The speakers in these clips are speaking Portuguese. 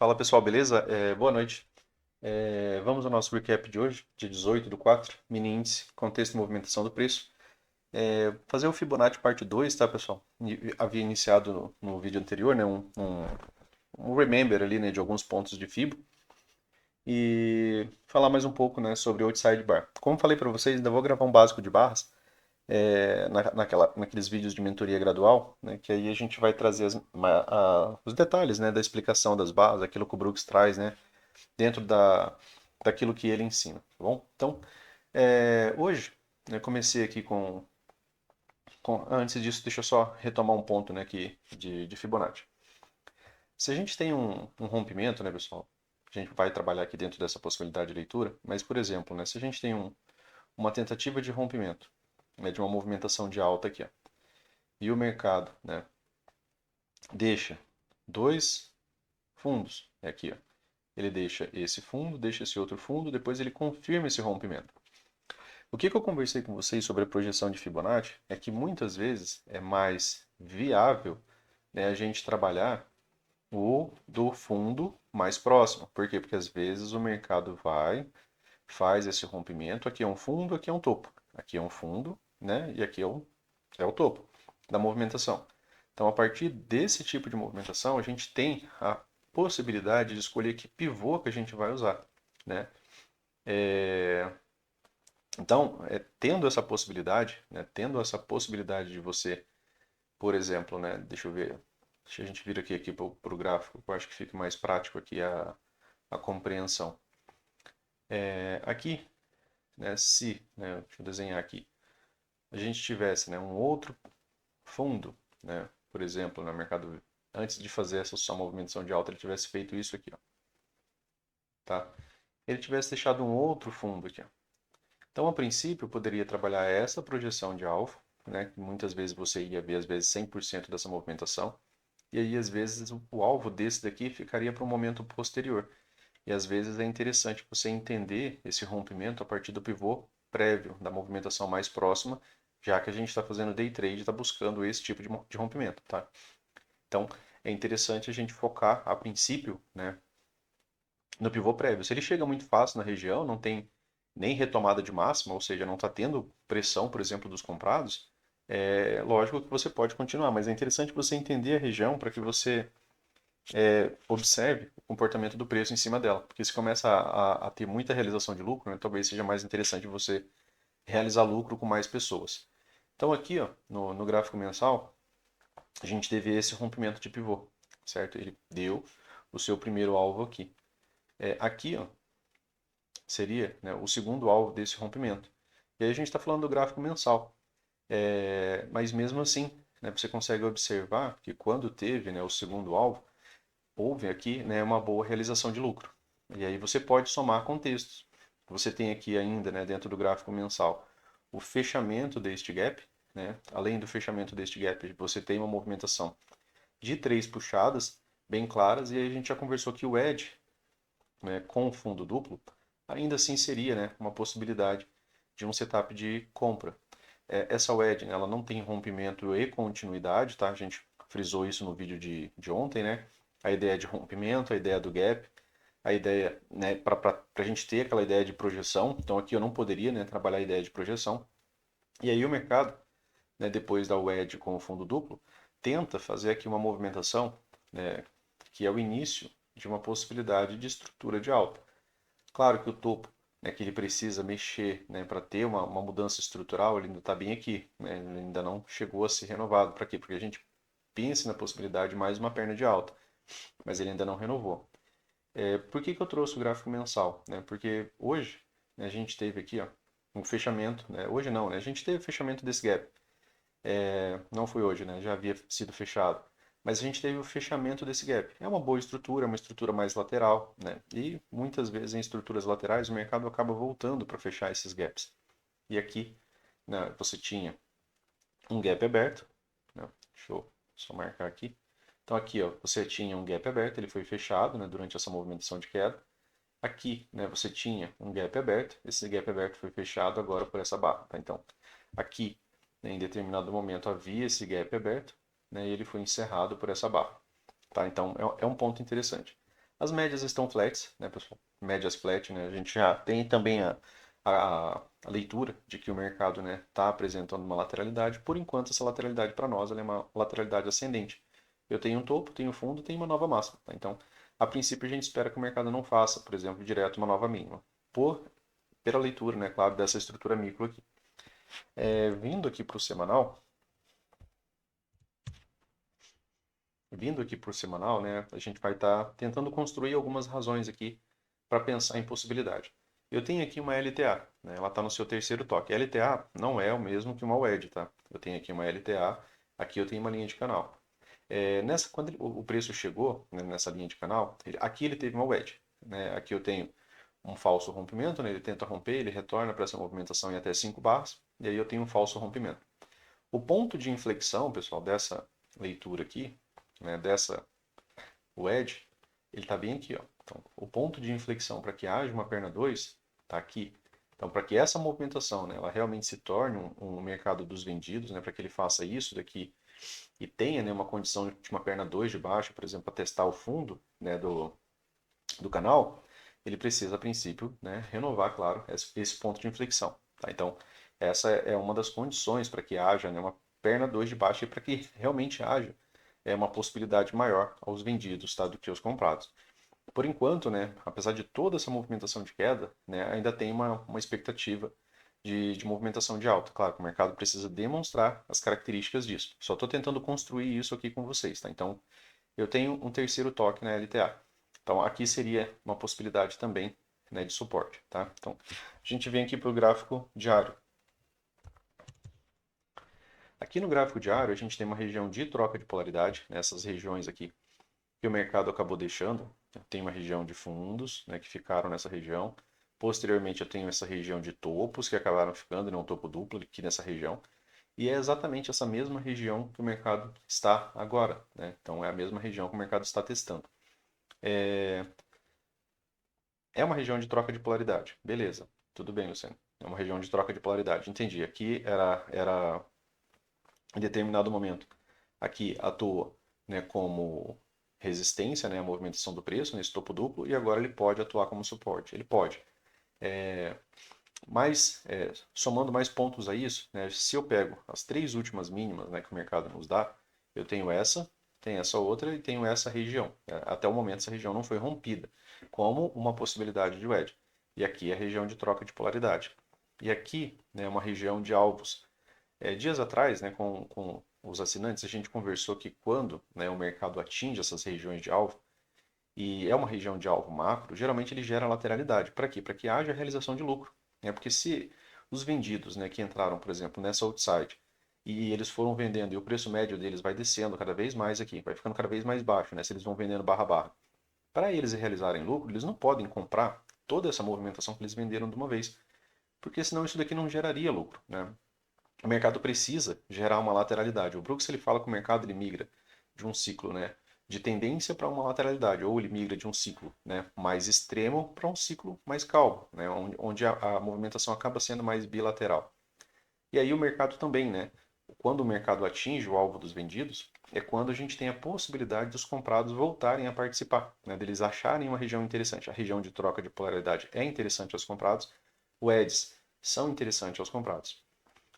Fala pessoal, beleza? Boa noite. Vamos ao nosso recap de hoje, dia 18/4, mini índice, contexto e movimentação do preço. Fazer o Fibonacci parte 2, tá pessoal? Havia iniciado no vídeo anterior, né, um remember ali, né, de alguns pontos de Fibo. E falar mais um pouco, né, sobre o outside bar. Como falei para vocês, ainda vou gravar um básico de barras, naqueles vídeos de mentoria gradual, né, que aí a gente vai trazer os detalhes, né, da explicação das barras, aquilo que o Brooks traz, né, dentro daquilo que ele ensina, tá bom? Então, hoje, né, comecei aqui antes disso, deixa eu só retomar um ponto, né, aqui de Fibonacci. Se a gente tem um rompimento, né, pessoal, a gente vai trabalhar aqui dentro dessa possibilidade de leitura, mas, por exemplo, né, se a gente tem uma tentativa de rompimento, né, de uma movimentação de alta aqui, ó, e o mercado, né, deixa dois fundos, aqui, ó, ele deixa esse fundo, deixa esse outro fundo, depois ele confirma esse rompimento. O que eu conversei com vocês sobre a projeção de Fibonacci é que muitas vezes é mais viável, né, a gente trabalhar o do fundo mais próximo. Por quê? Porque às vezes o mercado faz esse rompimento, aqui é um fundo, aqui é um topo. Aqui é um fundo, né, e aqui é o topo da movimentação. Então, a partir desse tipo de movimentação, a gente tem a possibilidade de escolher que pivô que a gente vai usar, né? Então, tendo essa possibilidade de você, por exemplo, né, deixa a gente vir aqui para o gráfico, que eu acho que fica mais prático aqui a compreensão. Aqui, né, deixa eu desenhar aqui, a gente tivesse, né, um outro fundo, né, por exemplo, no mercado, antes de fazer essa sua movimentação de alta, ele tivesse feito isso aqui, ó, tá? Ele tivesse deixado um outro fundo aqui, ó. Então, a princípio, eu poderia trabalhar essa projeção de alvo, né, que muitas vezes você ia ver, às vezes, 100% dessa movimentação, e aí, às vezes, o alvo desse daqui ficaria para um momento posterior. E, às vezes, é interessante você entender esse rompimento a partir do pivô prévio, da movimentação mais próxima, já que a gente está fazendo day trade, está buscando esse tipo de rompimento, tá? Então, é interessante a gente focar, a princípio, né, no pivô prévio. Se ele chega muito fácil na região, não tem nem retomada de máxima, ou seja, não está tendo pressão, por exemplo, dos comprados, é lógico que você pode continuar, mas é interessante você entender a região para que você observe o comportamento do preço em cima dela, porque se começa a ter muita realização de lucro, né, talvez seja mais interessante você realizar lucro com mais pessoas. Então aqui, ó, no gráfico mensal, a gente teve esse rompimento de pivô, certo? Ele deu o seu primeiro alvo aqui. Aqui, ó, seria, né, o segundo alvo desse rompimento. E aí a gente está falando do gráfico mensal. Mas mesmo assim, né, você consegue observar que quando teve, né, o segundo alvo, houve aqui, né, uma boa realização de lucro. E aí você pode somar contextos. Você tem aqui ainda, né, dentro do gráfico mensal, o fechamento deste gap. Né? Além do fechamento deste gap, você tem uma movimentação de três puxadas bem claras. E aí a gente já conversou que o edge, né, com fundo duplo, ainda assim seria, né, uma possibilidade de um setup de compra. Essa wedge, né, ela não tem rompimento e continuidade, tá? A gente frisou isso no vídeo de ontem, né? A ideia de rompimento, a ideia do gap, a ideia, né, para a gente ter aquela ideia de projeção. Então aqui eu não poderia, né, trabalhar a ideia de projeção. E aí o mercado, né, depois da wedge com o fundo duplo, tenta fazer aqui uma movimentação, né, que é o início de uma possibilidade de estrutura de alta. Claro que o topo, né, que ele precisa mexer, né, para ter uma mudança estrutural, ele ainda está bem aqui, né, ele ainda não chegou a ser renovado. Para quê? Porque a gente pensa na possibilidade de mais uma perna de alta, mas ele ainda não renovou. Por que eu trouxe o gráfico mensal? Né? Porque hoje, né, a gente teve aqui, ó, um fechamento, né? Hoje não, né? A gente teve o fechamento desse gap. Não foi hoje, né? Já havia sido fechado. Mas a gente teve o fechamento desse gap. É uma boa estrutura, uma estrutura mais lateral, né? E muitas vezes em estruturas laterais o mercado acaba voltando para fechar esses gaps. E aqui, né, você tinha um gap aberto, né? Deixa eu só marcar aqui. Então aqui, ó, você tinha um gap aberto, ele foi fechado, né, durante essa movimentação de queda. Aqui, né, você tinha um gap aberto, esse gap aberto foi fechado agora por essa barra. Tá? Então, aqui, né, em determinado momento havia esse gap aberto, né, e ele foi encerrado por essa barra. Tá? Então, é um ponto interessante. As médias estão flats, né, pessoal? Médias flat, né? A gente já tem também a leitura de que o mercado, né, está apresentando uma lateralidade. Por enquanto, essa lateralidade para nós ela é uma lateralidade ascendente. Eu tenho um topo, tenho um fundo, tenho uma nova máxima. Tá? Então, a princípio, a gente espera que o mercado não faça, por exemplo, direto uma nova mínima. Pela leitura, né, claro, dessa estrutura micro aqui. Vindo aqui para o semanal, né, a gente vai estar tentando construir algumas razões aqui para pensar em possibilidade. Eu tenho aqui uma LTA, né, ela está no seu terceiro toque. LTA não é o mesmo que uma wedge, tá? Eu tenho aqui uma LTA, aqui eu tenho uma linha de canal. Quando o preço chegou, né, nessa linha de canal, aqui ele teve uma wedge, né? Aqui eu tenho um falso rompimento, né? Ele tenta romper, ele retorna para essa movimentação em até 5 barras, e aí eu tenho um falso rompimento. O ponto de inflexão, pessoal, dessa leitura aqui, né, dessa wedge, ele está bem aqui. Ó. Então, o ponto de inflexão para que haja uma perna 2 está aqui. Então, para que essa movimentação, né, ela realmente se torne um mercado dos vendidos, né, para que ele faça isso daqui e tenha, né, uma condição de uma perna 2 de baixo, por exemplo, para testar o fundo, né, do canal, ele precisa, a princípio, né, renovar, claro, esse ponto de inflexão. Tá? Então, essa é uma das condições para que haja, né, uma perna 2 de baixo e para que realmente haja uma possibilidade maior aos vendidos, tá, do que aos comprados. Por enquanto, né, apesar de toda essa movimentação de queda, né, ainda tem uma expectativa de movimentação de alta. Claro que o mercado precisa demonstrar as características disso. Só estou tentando construir isso aqui com vocês. Tá? Então, eu tenho um terceiro toque na LTA. Então, aqui seria uma possibilidade também, né, de suporte. Tá? Então, a gente vem aqui para o gráfico diário. Aqui no gráfico diário, a gente tem uma região de troca de polaridade, nessas regiões aqui que o mercado acabou deixando. Tem uma região de fundos, né, que ficaram nessa região. Posteriormente, eu tenho essa região de topos que acabaram ficando, né, um topo duplo aqui nessa região. E é exatamente essa mesma região que o mercado está agora. Né? Então, é a mesma região que o mercado está testando. É uma região de troca de polaridade. Beleza, tudo bem, Luciano. É uma região de troca de polaridade. Entendi. Aqui era em determinado momento. Aqui atua, né, como resistência, né, a movimentação do preço nesse topo duplo, e agora ele pode atuar como suporte. Ele pode. Mas, somando mais pontos a isso, né, se eu pego as três últimas mínimas, né, que o mercado nos dá, eu tenho essa outra e tenho essa região. Até o momento essa região não foi rompida, como uma possibilidade de wedge. E aqui é a região de troca de polaridade. E aqui, né, uma região de alvos. Dias atrás, né, com os assinantes, a gente conversou que quando, né, o mercado atinge essas regiões de alvo, e é uma região de alvo macro, geralmente ele gera lateralidade. Para quê? Para que haja realização de lucro. Porque se os vendidos, né, que entraram, por exemplo, nessa outside, e eles foram vendendo e o preço médio deles vai descendo cada vez mais aqui, vai ficando cada vez mais baixo, né, se eles vão vendendo barra a barra. Para eles realizarem lucro, eles não podem comprar toda essa movimentação que eles venderam de uma vez, porque senão isso daqui não geraria lucro. Né? O mercado precisa gerar uma lateralidade. O Brooks ele fala que o mercado ele migra de um ciclo, né, de tendência para uma lateralidade, ou ele migra de um ciclo, né, mais extremo para um ciclo mais calmo, né, onde a movimentação acaba sendo mais bilateral. E aí o mercado também, né, quando o mercado atinge o alvo dos vendidos, é quando a gente tem a possibilidade dos comprados voltarem a participar, né, deles acharem uma região interessante. A região de troca de polaridade é interessante aos comprados, o EDs são interessantes aos comprados.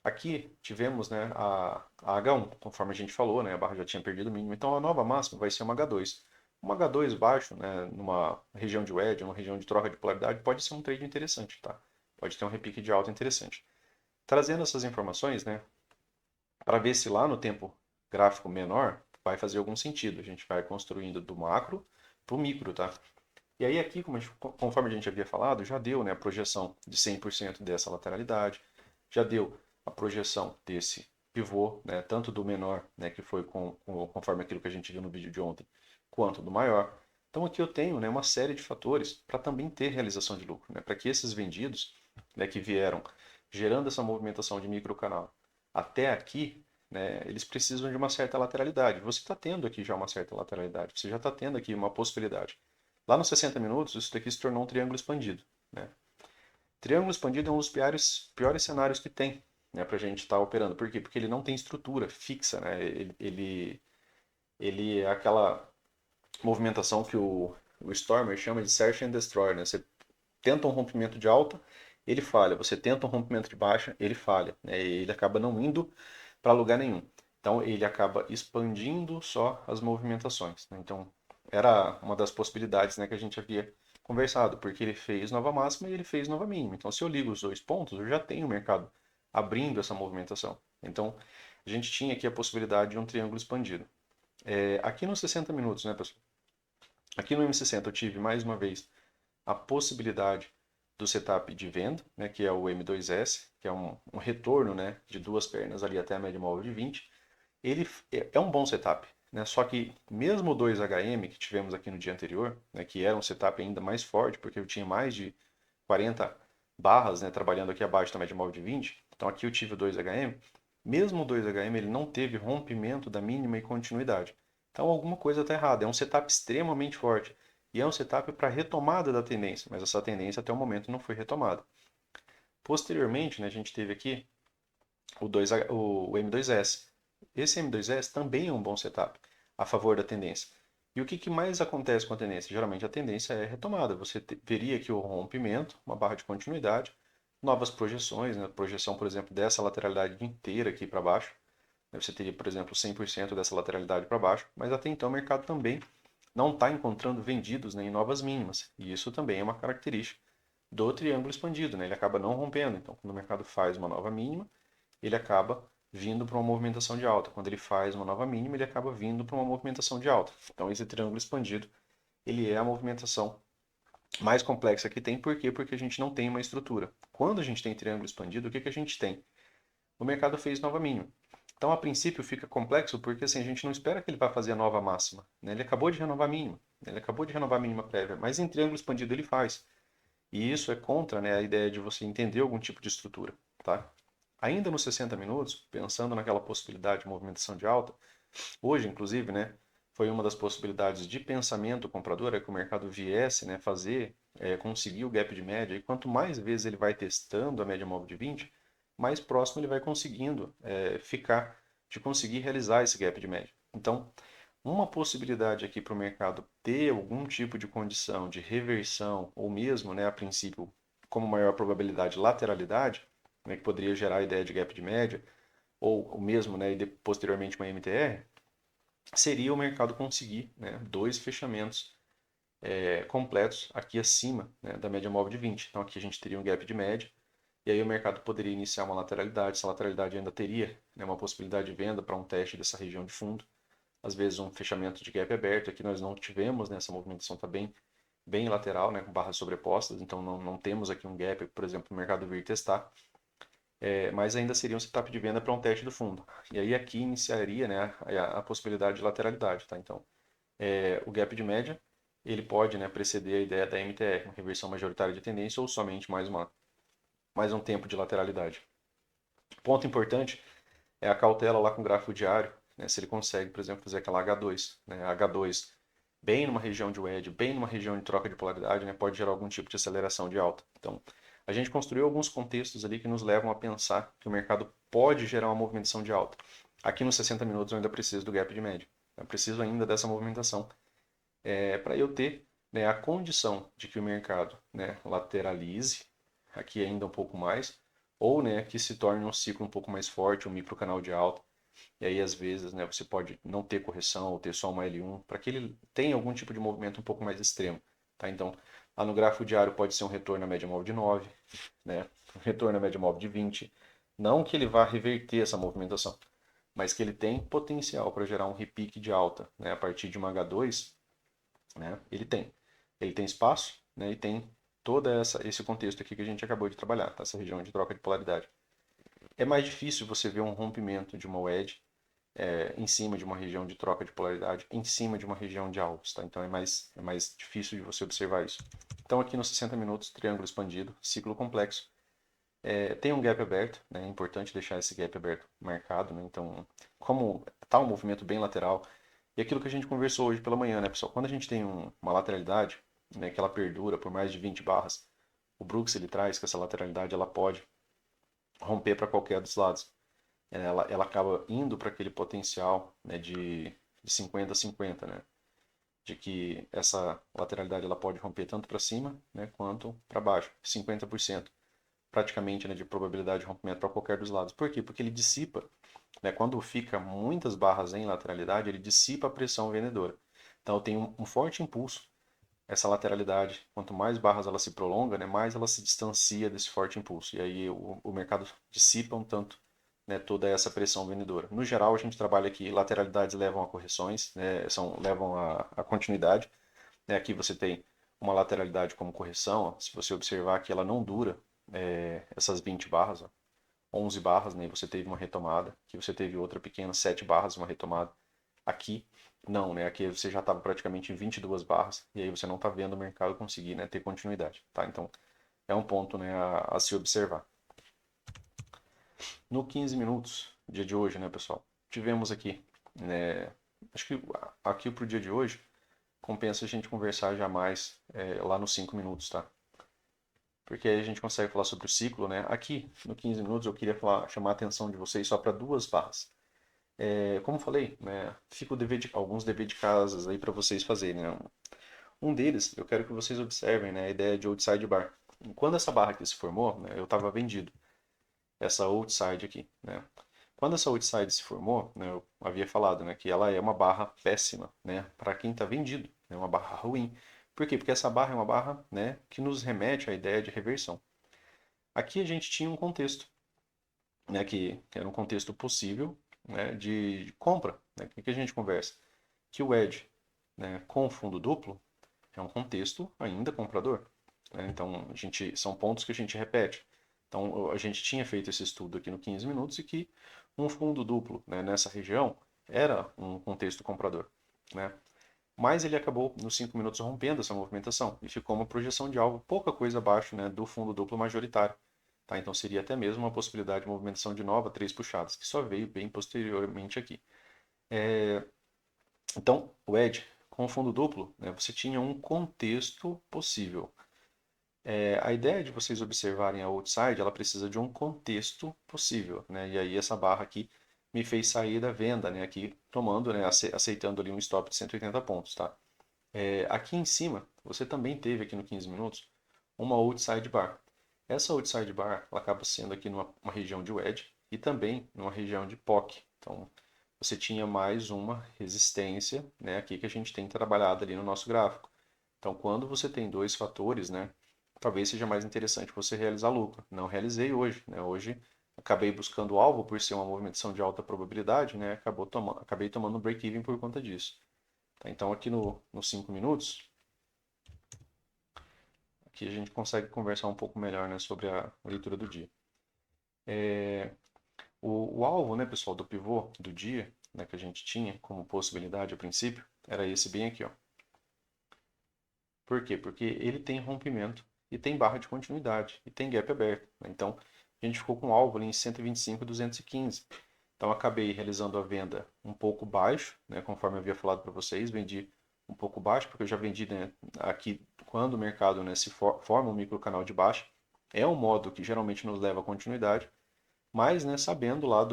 Aqui tivemos, né, a H1, conforme a gente falou, né, a barra já tinha perdido o mínimo, então a nova máxima vai ser uma H2. Uma H2 baixo, né, numa região de wedge, numa região de troca de polaridade, pode ser um trade interessante, tá? Pode ter um repique de alta interessante. Trazendo essas informações, né, para ver se lá no tempo gráfico menor vai fazer algum sentido. A gente vai construindo do macro para o micro, tá? E aí aqui, conforme a gente havia falado, já deu, né, a projeção de 100% dessa lateralidade, já deu a projeção desse pivô, né, tanto do menor, né, que foi conforme aquilo que a gente viu no vídeo de ontem, quanto do maior. Então aqui eu tenho, né, uma série de fatores para também ter realização de lucro, né, para que esses vendidos, né, que vieram gerando essa movimentação de microcanal até aqui, né, eles precisam de uma certa lateralidade. Você está tendo aqui já uma certa lateralidade, você já está tendo aqui uma possibilidade. Lá nos 60 minutos, isso daqui se tornou um triângulo expandido. Né? Triângulo expandido é um dos piores cenários que tem, né, para a gente estar operando. Por quê? Porque ele não tem estrutura fixa. Né? Ele é aquela movimentação que o o Stormer chama de Search and Destroy, né? Você tenta um rompimento de alta, ele falha. Você tenta um rompimento de baixa, ele falha, né? E ele acaba não indo para lugar nenhum. Então ele acaba expandindo só as movimentações, né? Então era uma das possibilidades, né, que a gente havia conversado, porque ele fez nova máxima e ele fez nova mínima. Então se eu ligo os dois pontos, eu já tenho o mercado abrindo essa movimentação. Então a gente tinha aqui a possibilidade de um triângulo expandido. Aqui nos 60 minutos, né, pessoal? Aqui no M60 eu tive mais uma vez a possibilidade do setup de venda, né, que é o M2S, que é um retorno, né, de duas pernas ali até a média móvel de 20. Ele é um bom setup, né, só que mesmo o 2HM que tivemos aqui no dia anterior, né, que era um setup ainda mais forte, porque eu tinha mais de 40 barras, né, trabalhando aqui abaixo da média móvel de 20, então aqui eu tive o 2HM, mesmo o 2HM ele não teve rompimento da mínima e continuidade. Então alguma coisa está errada, é um setup extremamente forte. E é um setup para retomada da tendência, mas essa tendência até o momento não foi retomada. Posteriormente, né, a gente teve aqui o M2S. Esse M2S também é um bom setup a favor da tendência. E o que mais acontece com a tendência? Geralmente a tendência é retomada. Você veria aqui o rompimento, uma barra de continuidade, novas projeções, né? Projeção, por exemplo, dessa lateralidade inteira aqui para baixo. Você teria, por exemplo, 100% dessa lateralidade para baixo, mas até então o mercado também não está encontrando vendidos, né, em novas mínimas. E isso também é uma característica do triângulo expandido, né? Ele acaba não rompendo. Então, quando o mercado faz uma nova mínima, ele acaba vindo para uma movimentação de alta. Quando ele faz uma nova mínima, ele acaba vindo para uma movimentação de alta. Então, esse triângulo expandido, ele é a movimentação mais complexa que tem. Por quê? Porque a gente não tem uma estrutura. Quando a gente tem triângulo expandido, o que a gente tem? O mercado fez nova mínima. Então, a princípio, fica complexo porque assim, a gente não espera que ele vá fazer a nova máxima, né? Ele acabou de renovar a mínima, ele acabou de renovar a mínima prévia, mas em triângulo expandido ele faz. E isso é contra, né, a ideia de você entender algum tipo de estrutura, tá? Ainda nos 60 minutos, pensando naquela possibilidade de movimentação de alta, hoje, inclusive, né, foi uma das possibilidades de pensamento comprador, é que o mercado viesse, né, conseguir o gap de média, e quanto mais vezes ele vai testando a média móvel de 20, mais próximo ele vai conseguindo ficar de conseguir realizar esse gap de média. Então, uma possibilidade aqui para o mercado ter algum tipo de condição de reversão, ou mesmo, né, a princípio, como maior probabilidade, lateralidade, né, que poderia gerar a ideia de gap de média, ou mesmo, né, e posteriormente uma MTR, seria o mercado conseguir, né, dois fechamentos completos aqui acima, né, da média móvel de 20. Então aqui a gente teria um gap de média, e aí o mercado poderia iniciar uma lateralidade. Essa lateralidade ainda teria, né, uma possibilidade de venda para um teste dessa região de fundo. Às vezes um fechamento de gap aberto. Aqui nós não tivemos, né, essa movimentação está bem lateral, né, com barras sobrepostas, então não temos aqui um gap, por exemplo, o mercado vir testar. Mas ainda seria um setup de venda para um teste do fundo. E aí aqui iniciaria, né, a possibilidade de lateralidade. Tá? Então, o gap de média ele pode, né, preceder a ideia da MTR, uma reversão majoritária de tendência ou somente mais um tempo de lateralidade. Ponto importante é a cautela lá com o gráfico diário, né, se ele consegue, por exemplo, fazer aquela H2, né, H2 bem numa região de wedge, bem numa região de troca de polaridade, né, pode gerar algum tipo de aceleração de alta. Então, a gente construiu alguns contextos ali que nos levam a pensar que o mercado pode gerar uma movimentação de alta. Aqui nos 60 minutos eu ainda preciso do gap de média. Eu preciso ainda dessa movimentação para eu ter, né, a condição de que o mercado, né, lateralize aqui ainda um pouco mais, ou, né, que se torne um ciclo um pouco mais forte, um micro canal de alta. E aí, às vezes, né, você pode não ter correção ou ter só uma L1, para que ele tenha algum tipo de movimento um pouco mais extremo. Tá? Então, lá no gráfico diário pode ser um retorno à média móvel de 9, né, um retorno à média móvel de 20. Não que ele vá reverter essa movimentação, mas que ele tem potencial para gerar um repique de alta, né, a partir de uma H2, né, ele tem espaço, né, e tem todo esse contexto aqui que a gente acabou de trabalhar, tá? Essa região de troca de polaridade. É mais difícil você ver um rompimento de uma wedge em cima de uma região de troca de polaridade, em cima de uma região de alvos, tá? Então é mais difícil de você observar isso. Então aqui nos 60 minutos, triângulo expandido, ciclo complexo. Tem um gap aberto, né? É importante deixar esse gap aberto marcado, né? Então, como está um movimento bem lateral, e aquilo que a gente conversou hoje pela manhã, né, pessoal? Quando a gente tem uma lateralidade, né, que ela perdura por mais de 20 barras, o Brooks ele traz que essa lateralidade ela pode romper para qualquer dos lados. Ela acaba indo para aquele potencial, né, de 50 a 50, né? de que essa lateralidade ela pode romper tanto para cima, né, quanto para baixo. 50% praticamente, né, de probabilidade de rompimento para qualquer dos lados. Por quê? Porque ele dissipa, né, quando fica muitas barras em lateralidade, ele dissipa a pressão vendedora. Então eu tenho um forte impulso. Essa lateralidade, quanto mais barras ela se prolonga, né, mais ela se distancia desse forte impulso. E aí o mercado dissipa um tanto, né, toda essa pressão vendedora. No geral, a gente trabalha aqui, lateralidades levam a correções, né, levam a continuidade. Né, aqui você tem uma lateralidade como correção. Ó, se você observar que ela não dura essas 20 barras, ó, 11 barras, né, você teve uma retomada. Aqui você teve outra pequena, 7 barras, uma retomada. Aqui não, né? Aqui você já estava praticamente em 22 barras e aí você não está vendo o mercado conseguir, né, ter continuidade, tá? Então é um ponto, né, a se observar. No 15 minutos, dia de hoje, né, pessoal? Tivemos aqui, né, acho que aqui para o dia de hoje compensa a gente conversar já mais lá nos 5 minutos, tá? Porque aí a gente consegue falar sobre o ciclo, né? Aqui no 15 minutos eu queria chamar a atenção de vocês só para duas barras. Como falei, né, fica alguns dever de casas aí para vocês fazerem, né? Um deles, eu quero que vocês observem, né, a ideia de outside bar. Quando essa barra aqui se formou, né, eu estava vendido, essa outside aqui, né? Quando essa outside se formou, né, eu havia falado, né, que ela é uma barra péssima, né, para quem está vendido, é uma barra ruim. Por quê? Porque essa barra é uma barra, né, que nos remete à ideia de reversão. Aqui a gente tinha um contexto, né, que era um contexto possível, né, de compra. Né? O que a gente conversa? Que o edge, né, com fundo duplo é um contexto ainda comprador. Né? Então, são pontos que a gente repete. Então, a gente tinha feito esse estudo aqui no 15 minutos e que um fundo duplo, né, nessa região era um contexto comprador. Né? Mas ele acabou nos 5 minutos rompendo essa movimentação e ficou uma projeção de alvo pouca coisa abaixo, né, do fundo duplo majoritário. Tá? Então seria até mesmo uma possibilidade de movimentação de nova, 3 puxadas, que só veio bem posteriormente aqui. Então, o Edge, com o fundo duplo, né, você tinha um contexto possível. A ideia de vocês observarem a outside, ela precisa de um contexto possível. Né? E aí essa barra aqui me fez sair da venda, né, aqui tomando, né, aceitando ali um stop de 180 pontos. Tá? Aqui em cima, você também teve aqui no 15 minutos uma outside bar. Essa outside bar ela acaba sendo aqui numa uma região de wedge e também numa região de POC. Então, você tinha mais uma resistência, né, aqui que a gente tem trabalhado ali no nosso gráfico. Então, quando você tem dois fatores, né, talvez seja mais interessante você realizar lucro. Não realizei hoje, né? Hoje acabei buscando o alvo por ser uma movimentação de alta probabilidade, né? Acabei tomando um break-even por conta disso. Tá? Então, aqui nos 5 minutos, aqui a gente consegue conversar um pouco melhor, né, sobre a leitura do dia. O alvo, né, pessoal, do pivô do dia, né, que a gente tinha como possibilidade a princípio, era esse bem aqui, ó. Por quê? Porque ele tem rompimento e tem barra de continuidade e tem gap aberto. Né? Então, a gente ficou com o alvo ali em 125, 215. Então, acabei realizando a venda um pouco baixo, né, conforme eu havia falado para vocês, vendi um pouco baixo, porque eu já vendi, né, aqui quando o mercado, né, forma um microcanal de baixa. É um modo que geralmente nos leva à continuidade, mas, né, sabendo lá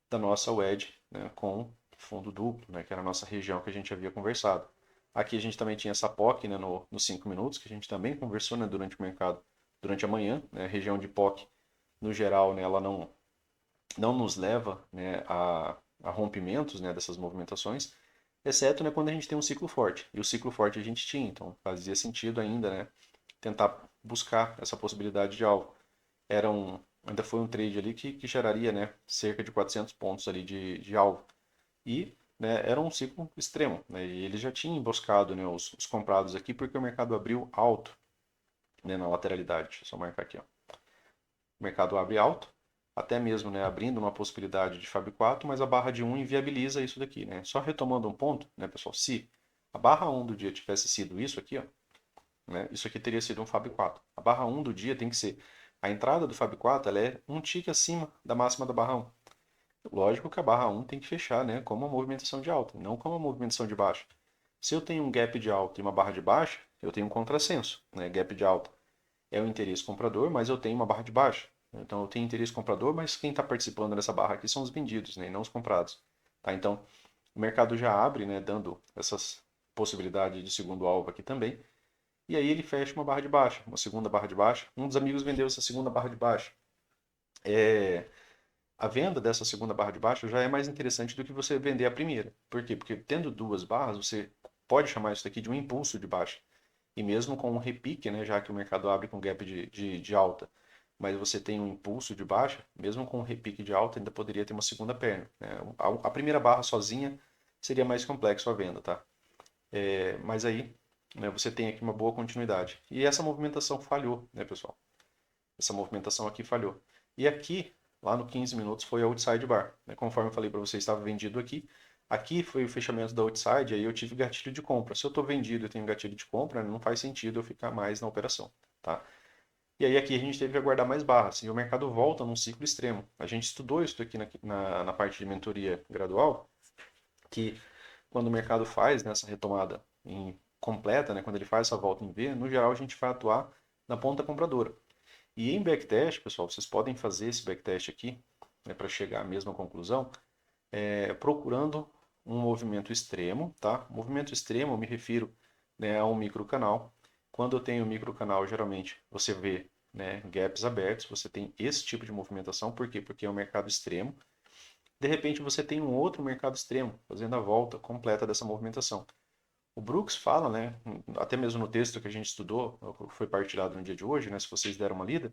da nossa wedge, né, com fundo duplo, né, que era a nossa região que a gente havia conversado. Aqui a gente também tinha essa POC, né, nos 5 minutos, que a gente também conversou, né, durante o mercado, durante a manhã. Né, a região de POC, no geral, né, ela não nos leva, né, a rompimentos, né, dessas movimentações, exceto, né, quando a gente tem um ciclo forte. E o ciclo forte a gente tinha, então fazia sentido ainda, né, tentar buscar essa possibilidade de alvo. Ainda foi um trade ali que geraria, né, cerca de 400 pontos ali de alvo. E, né, era um ciclo extremo, né, e ele já tinha emboscado, né, os comprados aqui porque o mercado abriu alto, né, na lateralidade. Deixa eu só marcar aqui, ó. O mercado abre alto, até mesmo, né, abrindo uma possibilidade de Fab 4, mas a barra de 1 inviabiliza isso daqui, né? Só retomando um ponto, né, pessoal, se a barra 1 do dia tivesse sido isso aqui, ó, né, isso aqui teria sido um Fab 4. A barra 1 do dia tem que ser a entrada do Fab 4, ela é um tique acima da máxima da barra 1. Lógico que a barra 1 tem que fechar, né, como uma movimentação de alta, não como uma movimentação de baixa. Se eu tenho um gap de alta e uma barra de baixa, eu tenho um contrassenso, né? Gap de alta é o interesse comprador, mas eu tenho uma barra de baixa. Então eu tenho interesse comprador, mas quem está participando dessa barra aqui são os vendidos, né, e não os comprados. Tá? Então o mercado já abre, né, dando possibilidade de segundo alvo aqui também. E aí ele fecha uma barra de baixa, uma segunda barra de baixa. Um dos amigos vendeu essa segunda barra de baixa. A venda dessa segunda barra de baixa já é mais interessante do que você vender a primeira. Por quê? Porque tendo duas barras, você pode chamar isso daqui de um impulso de baixa. E mesmo com um repique, né, já que o mercado abre com gap de alta, mas você tem um impulso de baixa, mesmo com um repique de alta, ainda poderia ter uma segunda perna, né? A primeira barra sozinha seria mais complexo a venda, tá? Mas aí, né, você tem aqui uma boa continuidade. E essa movimentação falhou, né, pessoal? Essa movimentação aqui falhou. E aqui, lá no 15 minutos, foi a outside bar, né? Conforme eu falei para você, estava vendido aqui. Aqui foi o fechamento da outside, aí eu tive gatilho de compra. Se eu estou vendido e tenho gatilho de compra, não faz sentido eu ficar mais na operação, tá? E aí aqui a gente teve que aguardar mais barras. E o mercado volta num ciclo extremo. A gente estudou isso aqui na parte de mentoria gradual, que quando o mercado faz nessa retomada completa, né, quando ele faz essa volta em V, no geral a gente vai atuar na ponta compradora. E em backtest, pessoal, vocês podem fazer esse backtest aqui, né, para chegar à mesma conclusão, procurando um movimento extremo, tá? Movimento extremo, eu me refiro, né, a um microcanal. Quando eu tenho microcanal, geralmente você vê, né, gaps abertos, você tem esse tipo de movimentação, por quê? Porque é um mercado extremo. De repente você tem um outro mercado extremo, fazendo a volta completa dessa movimentação. O Brooks fala, né, até mesmo no texto que a gente estudou, foi partilhado no dia de hoje, né, se vocês deram uma lida,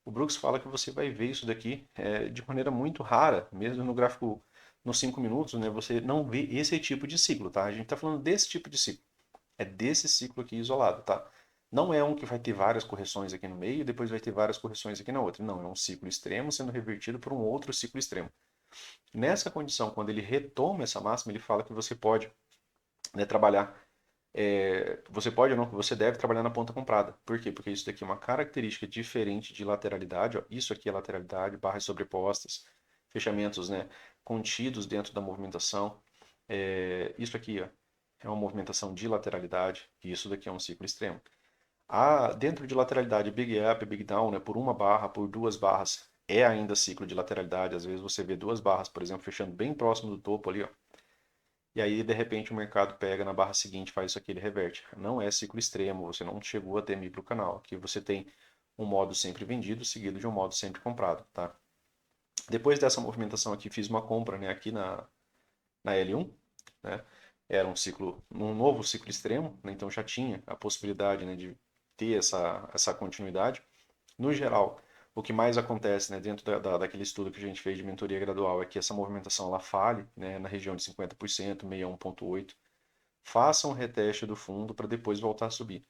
o Brooks fala que você vai ver isso daqui de maneira muito rara, mesmo no gráfico nos 5 minutos, né, você não vê esse tipo de ciclo, tá? A gente está falando desse tipo de ciclo, é desse ciclo aqui isolado, tá? Não é um que vai ter várias correções aqui no meio e depois vai ter várias correções aqui na outra. Não, é um ciclo extremo sendo revertido por um outro ciclo extremo. Nessa condição, quando ele retoma essa máxima, ele fala que você pode, né, trabalhar você pode ou não, você deve trabalhar na ponta comprada. Por quê? Porque isso daqui é uma característica diferente de lateralidade. Ó. Isso aqui é lateralidade, barras sobrepostas, fechamentos, né, contidos dentro da movimentação. Isso aqui ó, é uma movimentação de lateralidade e isso daqui é um ciclo extremo. Dentro de lateralidade, big up, big down, né, por uma barra, por duas barras, é ainda ciclo de lateralidade. Às vezes você vê duas barras, por exemplo, fechando bem próximo do topo ali, ó. E aí, de repente, o mercado pega na barra seguinte, faz isso aqui, ele reverte. Não é ciclo extremo, você não chegou a ter microcanal. Aqui você tem um modo sempre vendido, seguido de um modo sempre comprado, tá? Depois dessa movimentação aqui, fiz uma compra, né, aqui na L1, né? Era um novo ciclo extremo, né, então já tinha a possibilidade, né, de ter essa continuidade. No geral, o que mais acontece, né, dentro daquele estudo que a gente fez de mentoria gradual é que essa movimentação ela falhe, né, na região de 50%, 61,8%. Faça um reteste do fundo para depois voltar a subir.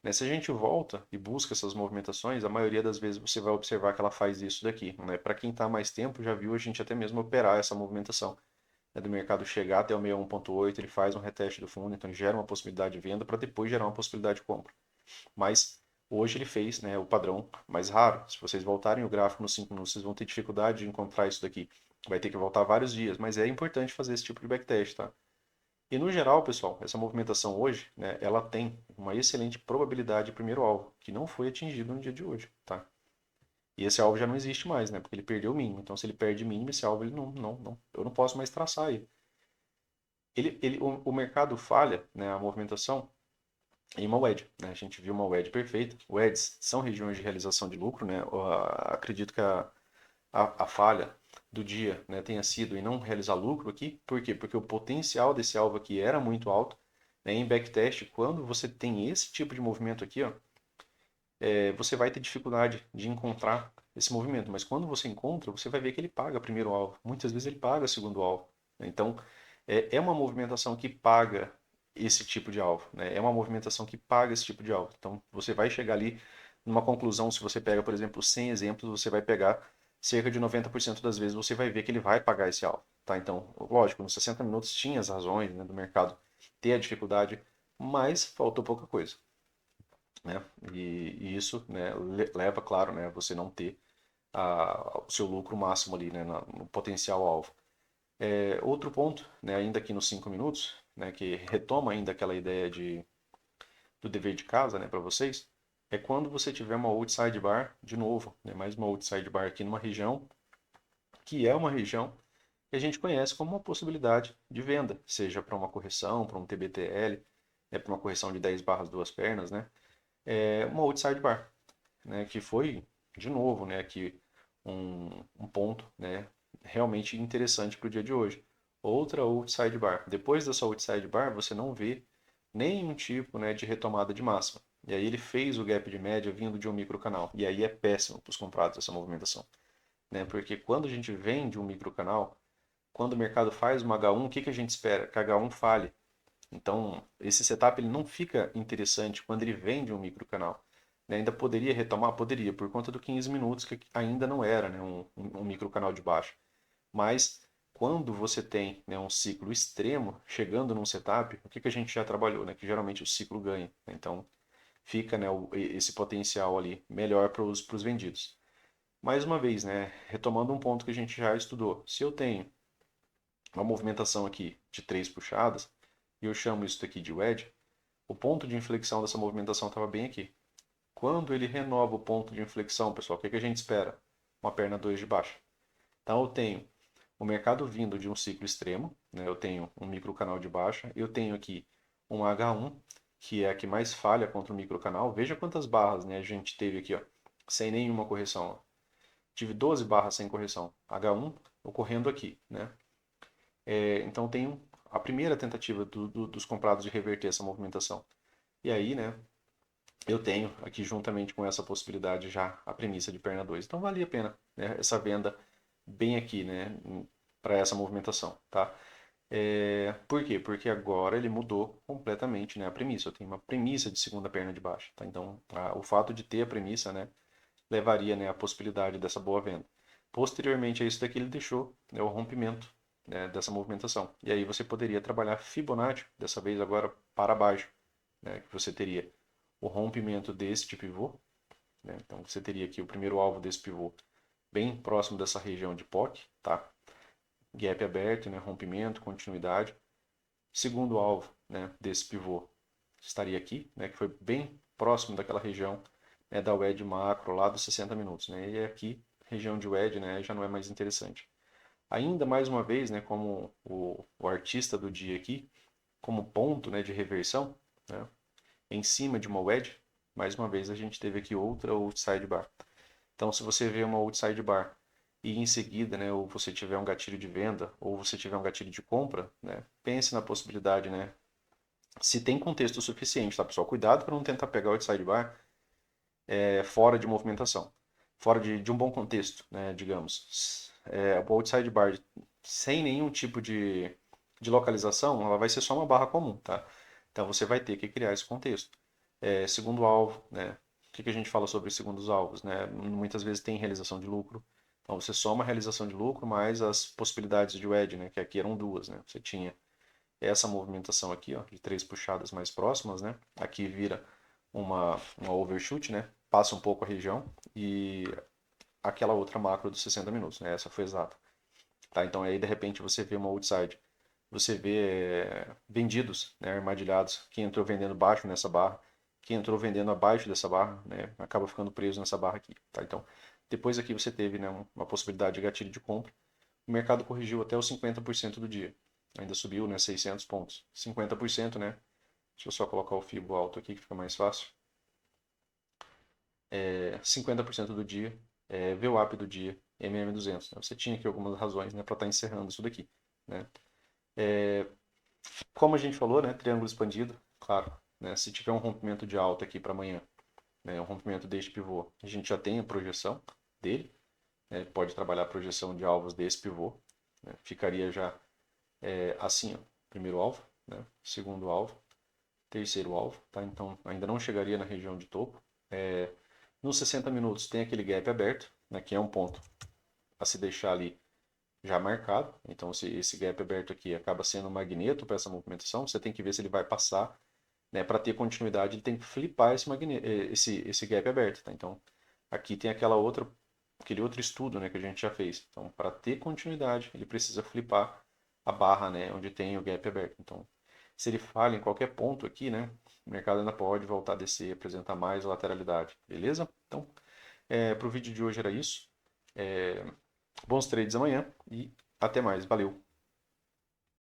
Né, se a gente volta e busca essas movimentações, a maioria das vezes você vai observar que ela faz isso daqui. Né? Para quem está mais tempo, já viu a gente até mesmo operar essa movimentação. Né? Do mercado chegar até o 61,8, ele faz um reteste do fundo, então gera uma possibilidade de venda para depois gerar uma possibilidade de compra. Mas hoje ele fez, né, o padrão mais raro. Se vocês voltarem o gráfico nos 5 minutos, vocês vão ter dificuldade de encontrar isso daqui. Vai ter que voltar vários dias, mas é importante fazer esse tipo de backtest, tá? E no geral, pessoal, essa movimentação hoje, né, ela tem uma excelente probabilidade de primeiro alvo, que não foi atingido no dia de hoje, tá? E esse alvo já não existe mais, né, porque ele perdeu o mínimo. Então, se ele perde o mínimo, esse alvo ele eu não posso mais traçar ele. O mercado falha, né, a movimentação em uma wedge, né? A gente viu uma wedge perfeita. Wedges são regiões de realização de lucro, né? Acredito que a falha do dia, né, tenha sido em não realizar lucro aqui. Por quê? Porque o potencial desse alvo aqui era muito alto. Né? Em backtest, quando você tem esse tipo de movimento aqui, ó, você vai ter dificuldade de encontrar esse movimento. Mas quando você encontra, você vai ver que ele paga primeiro alvo. Muitas vezes ele paga segundo alvo. Né? Então, é uma movimentação que paga esse tipo de alvo. Né? É uma movimentação que paga esse tipo de alvo. Então, você vai chegar ali numa conclusão, se você pega, por exemplo, 100 exemplos, você vai pegar cerca de 90% das vezes você vai ver que ele vai pagar esse alvo. Tá? Então, lógico, nos 60 minutos tinha as razões, né, do mercado ter a dificuldade, mas faltou pouca coisa. Né? E isso, né, leva, claro, né, a você não ter o seu lucro máximo ali, né, no potencial alvo. Outro ponto, né, ainda aqui nos 5 minutos, né, que retoma ainda aquela ideia do dever de casa, né, para vocês, é quando você tiver uma outside bar, de novo, né, mais uma outside bar aqui numa região, que é uma região que a gente conhece como uma possibilidade de venda, seja para uma correção, para um TBTL. para uma correção de 10 barras duas pernas, né? É uma outside bar, né? Que foi, de novo, né? Aqui um ponto, né? Realmente interessante para o dia de hoje. Outra outside bar. Depois dessa outside bar, você não vê nenhum tipo, né, de retomada de máxima. E aí ele fez o gap de média vindo de um microcanal. E aí é péssimo para os comprados essa movimentação, né? Porque quando a gente vende um microcanal, quando o mercado faz uma H1, o que que a gente espera? Que a H1 falhe. Então, esse setup ele não fica interessante quando ele vende um microcanal. Né? Ainda poderia retomar? Poderia, por conta do 15 minutos, que ainda não era, né, um microcanal de baixo. Mas quando você tem, né, um ciclo extremo chegando num setup, o que que a gente já trabalhou? Né? Que geralmente o ciclo ganha. Então, fica, né, esse potencial ali melhor para os vendidos. Mais uma vez, né, retomando um ponto que a gente já estudou. Se eu tenho uma movimentação aqui de três puxadas, e eu chamo isso daqui de wedge, o ponto de inflexão dessa movimentação estava bem aqui. Quando ele renova o ponto de inflexão, pessoal, o que, que a gente espera? Uma perna 2 de baixa. Então eu tenho o mercado vindo de um ciclo extremo, né? Eu tenho um microcanal de baixa, eu tenho aqui um H1, que é a que mais falha contra o microcanal. Veja quantas barras, né, a gente teve aqui, ó, sem nenhuma correção. Ó. Tive 12 barras sem correção. H1 ocorrendo aqui, né? Então tem a primeira tentativa dos comprados de reverter essa movimentação. E aí, né, eu tenho aqui juntamente com essa possibilidade já a premissa de perna 2. Então valia a pena, né, essa venda bem aqui, né, para essa movimentação, tá? Por quê? Porque agora ele mudou completamente, né, a premissa. Eu tenho uma premissa de segunda perna de baixo, tá? Então o fato de ter a premissa, né, levaria, né, a possibilidade dessa boa venda. Posteriormente a isso daqui ele deixou, né, o rompimento, né, dessa movimentação. E aí você poderia trabalhar Fibonacci, dessa vez agora para baixo, né, que você teria o rompimento deste pivô, né, então você teria aqui o primeiro alvo desse pivô bem próximo dessa região de POC, tá? Gap aberto, né, rompimento, continuidade. Segundo alvo, né, desse pivô estaria aqui, né, que foi bem próximo daquela região, né, da wedge macro lá dos 60 minutos, né, e aqui região de wedge, né, já não é mais interessante. Ainda mais uma vez, né, como o artista do dia aqui, como ponto, né, de reversão, né, em cima de uma wedge, mais uma vez a gente teve aqui outra outside bar. Então, se você vê uma outside bar e em seguida, né, ou você tiver um gatilho de venda, ou você tiver um gatilho de compra, né, pense na possibilidade, né, se tem contexto suficiente, tá, pessoal? Cuidado para não tentar pegar o outside bar fora de movimentação, fora de um bom contexto, né, digamos. O outside bar sem nenhum tipo de localização, ela vai ser só uma barra comum, tá? Então você vai ter que criar esse contexto. Segundo alvo, né? O que a gente fala sobre segundos alvos, né? Muitas vezes tem realização de lucro. Então você soma a realização de lucro mais as possibilidades de wedge, né? Que aqui eram duas, né? Você tinha essa movimentação aqui, ó, de três puxadas mais próximas, né? Aqui vira uma overshoot, né? Passa um pouco a região e aquela outra macro dos 60 minutos, né? Essa foi exata. Tá? Então aí de repente você vê uma outside, você vê vendidos, né? Armadilhados, quem entrou vendendo baixo nessa barra, quem entrou vendendo abaixo dessa barra, né? Acaba ficando preso nessa barra aqui. Tá? Então depois aqui você teve, né, uma possibilidade de gatilho de compra. O mercado corrigiu até os 50% do dia. Ainda subiu, né, 600 pontos. 50%, né? Deixa eu só colocar o Fibo alto aqui que fica mais fácil. 50% do dia, VWAP do dia, MM200. Né? Você tinha aqui algumas razões, né, para estar encerrando isso daqui. Né? Como a gente falou, né, triângulo expandido, claro. Né, se tiver um rompimento de alta aqui para amanhã, né, um rompimento deste pivô, a gente já tem a projeção dele. Né, pode trabalhar a projeção de alvos desse pivô. Né, ficaria já assim, ó, primeiro alvo, né, segundo alvo, terceiro alvo. Tá? Então ainda não chegaria na região de topo. Nos 60 minutos tem aquele gap aberto, né, que é um ponto a se deixar ali já marcado. Então esse gap aberto aqui acaba sendo um magneto para essa movimentação. Você tem que ver se ele vai passar. Né, para ter continuidade, ele tem que flipar esse gap aberto. Tá? Então aqui tem aquele outro estudo, né, que a gente já fez. Então para ter continuidade, ele precisa flipar a barra, né, onde tem o gap aberto. Então se ele falha em qualquer ponto aqui, né, o mercado ainda pode voltar a descer, apresentar mais lateralidade, beleza? Então, para o vídeo de hoje era isso. Bons trades amanhã e até mais. Valeu!